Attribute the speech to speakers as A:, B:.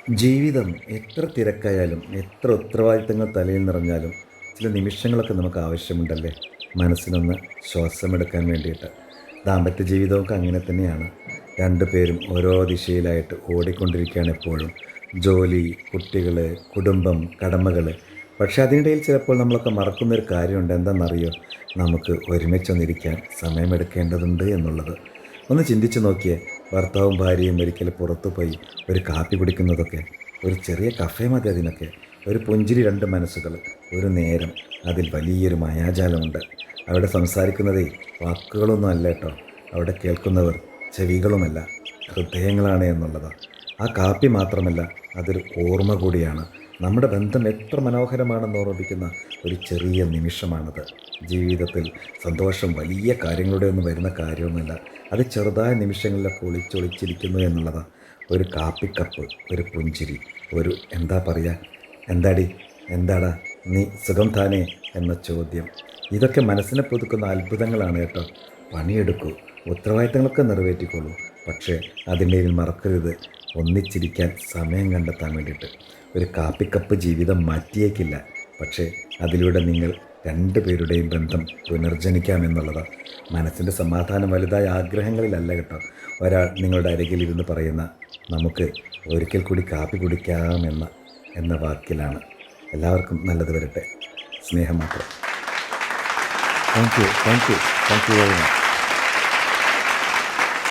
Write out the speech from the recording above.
A: ജീവിതം എത്ര തിരക്കായാലും എത്ര ഉത്തരവാദിത്തങ്ങൾ തലയിൽ നിറഞ്ഞാലും ചില നിമിഷങ്ങളൊക്കെ നമുക്ക് ആവശ്യമുണ്ടല്ലേ, മനസ്സിനൊന്ന് ശ്വാസമെടുക്കാൻ വേണ്ടിയിട്ട്. ദാമ്പത്യ ജീവിതമൊക്കെ അങ്ങനെ തന്നെയാണ്. രണ്ടുപേരും ഓരോ ദിശയിലായിട്ട് ഓടിക്കൊണ്ടിരിക്കുകയാണ് എപ്പോഴും. ജോലി, കുട്ടികൾ, കുടുംബം, കടമകൾ. പക്ഷെ അതിനിടയിൽ ചിലപ്പോൾ നമ്മളൊക്കെ മറക്കുന്നൊരു കാര്യമുണ്ട്. എന്താണെന്നറിയോ? നമുക്ക് ഒരുമിച്ചൊന്നിരിക്കാൻ സമയമെടുക്കേണ്ടതുണ്ട് എന്നുള്ളത്. ഒന്ന് ചിന്തിച്ച് നോക്കിയേ. ഭർത്താവും ഭാര്യയും ഒരിക്കൽ പുറത്തു പോയി ഒരു കാപ്പി കുടിക്കുന്നതൊക്കെ. ഒരു ചെറിയ കഫേ മതി അതിനൊക്കെ. ഒരു പുഞ്ചിരി, രണ്ട് മനസ്സുകൾ, ഒരു നേരം. അതിൽ വലിയൊരു മായാജാലമുണ്ട്. അവിടെ സംസാരിക്കുന്നതേ വാക്കുകളൊന്നും അല്ല കേട്ടോ. അവിടെ കേൾക്കുന്നവർ ചെവികളുമല്ല, ഹൃദയങ്ങളാണ് എന്നുള്ളതാണ്. ആ കാപ്പി മാത്രമല്ല, അതൊരു ഓർമ്മ കൂടിയാണ്. നമ്മുടെ ബന്ധം എത്ര മനോഹരമാണെന്ന് ഓർമ്മിപ്പിക്കുന്ന ഒരു ചെറിയ നിമിഷമാണത്. ജീവിതത്തിൽ സന്തോഷം വലിയ കാര്യങ്ങളുടെ ഒന്നും വരുന്ന കാര്യമൊന്നുമല്ല. അത് ചെറുതായ നിമിഷങ്ങളിലൊക്കെ ഒളിച്ചൊളിച്ചിരിക്കുന്നു എന്നുള്ളതാണ്. ഒരു കാപ്പിക്കപ്പ്, ഒരു പുഞ്ചിരി, ഒരു എന്താ പറയുക, എന്താടി, എന്താടാ, നീ സുഖം താനേ എന്ന ചോദ്യം. ഇതൊക്കെ മനസ്സിനെ പുതുക്കുന്ന അത്ഭുതങ്ങളാണ് കേട്ടോ. പണിയെടുക്കൂ, ഉത്തരവാദിത്തങ്ങളൊക്കെ നിറവേറ്റിക്കോളൂ. പക്ഷേ അതിൻ്റെ മറക്കരുത്, ഒന്നിച്ചിരിക്കാൻ സമയം കണ്ടെത്താൻ വേണ്ടിയിട്ട്. ഒരു കാപ്പിക്കപ്പ് ജീവിതം മാറ്റിയേക്കില്ല, പക്ഷേ അതിലൂടെ നിങ്ങൾ രണ്ടു പേരുടെയും ബന്ധം പുനർജനിക്കാമെന്നുള്ളതാണ്. മനസ്സിൻ്റെ സമാധാനം വലുതായ ആഗ്രഹങ്ങളിലല്ല കേട്ടോ. ഒരാൾ നിങ്ങളുടെ അരികിലിരുന്ന് പറയുന്ന നമുക്ക് ഒരിക്കൽ കൂടി കാപ്പി കുടിക്കാമെന്ന വാക്കിലാണ്. എല്ലാവർക്കും നല്ലത് വരട്ടെ. സ്നേഹം മാത്രം. Thank you very much.